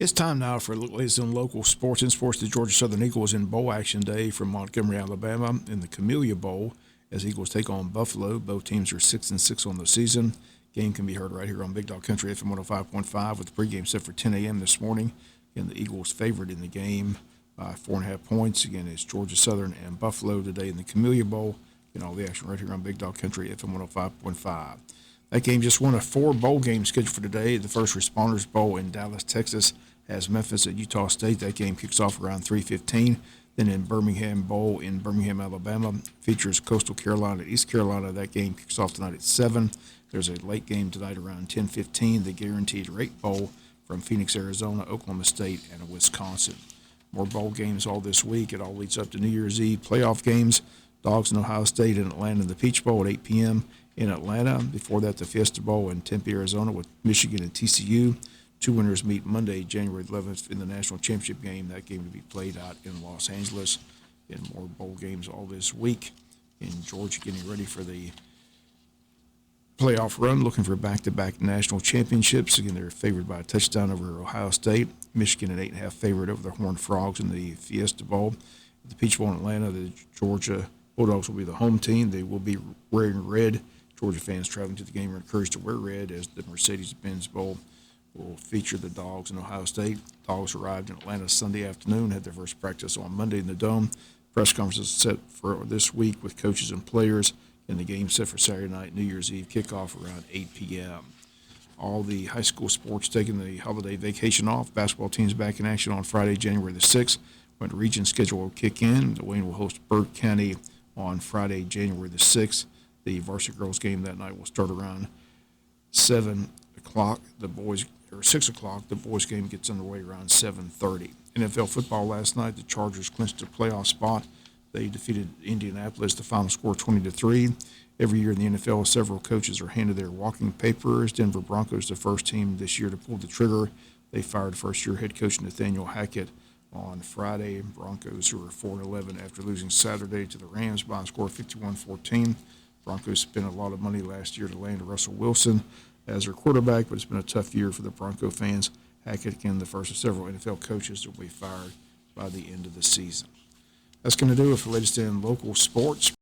It's time now for latest in local sports. In sports, the Georgia Southern Eagles in bowl action day from Montgomery, Alabama, in the Camellia Bowl as Eagles take on Buffalo. Both teams are 6-6 on the season. Game can be heard right here on Big Dog Country FM 105.5 with the pregame set for 10 a.m. this morning. Again, the Eagles favored in the game by 4.5 points. Again, it's Georgia Southern and Buffalo today in the Camellia Bowl. All the action right here on Big Dog Country FM 105.5. That game just one of 4 bowl games scheduled for today. The First Responders Bowl in Dallas, Texas, has Memphis at Utah State. That game kicks off around 3:15. Then in Birmingham Bowl in Birmingham, Alabama, features Coastal Carolina at East Carolina. That game kicks off tonight at 7. There's a late game tonight around 10:15. The Guaranteed Rate Bowl from Phoenix, Arizona, Oklahoma State, and Wisconsin. More bowl games all this week. It all leads up to New Year's Eve playoff games. Dogs in Ohio State and Atlanta in the Peach Bowl at 8 p.m. in Atlanta. Before that, the Fiesta Bowl in Tempe, Arizona with Michigan and TCU. 2 winners meet Monday, January 11th in the national championship game. That game to be played out in Los Angeles. And more bowl games all this week. In Georgia getting ready for the playoff run, looking for back-to-back national championships. Again, they're favored by a touchdown over Ohio State. Michigan at 8.5 favorite over the Horned Frogs in the Fiesta Bowl. At the Peach Bowl in Atlanta, the Georgia Bulldogs will be the home team. They will be wearing red. Georgia fans traveling to the game are encouraged to wear red, as the Mercedes-Benz Bowl will feature the Dogs in Ohio State. Dogs arrived in Atlanta Sunday afternoon, had their first practice on Monday in the Dome. Press conferences set for this week with coaches and players, and the game set for Saturday night, New Year's Eve kickoff around 8 p.m. All the high school sports taking the holiday vacation off. Basketball teams back in action on Friday, January the 6th, when the region schedule will kick in. The Wayne will host Burke County on Friday, January the 6th. The varsity girls game that night will start around 7 o'clock. The boys, or 6 o'clock. The boys game gets underway around 7:30. NFL football last night, the Chargers clinched a playoff spot. They defeated Indianapolis, the final score 20-3. Every year in the NFL, several coaches are handed their walking papers. Denver Broncos, the first team this year to pull the trigger. They fired first-year head coach Nathaniel Hackett on Friday. Broncos, who were 4-11 after losing Saturday to the Rams by a score of 51-14. Broncos spent a lot of money last year to land Russell Wilson as their quarterback, but it's been a tough year for the Bronco fans. Hackett, again, the first of several NFL coaches that will be fired by the end of the season. That's going to do it for the latest in local sports.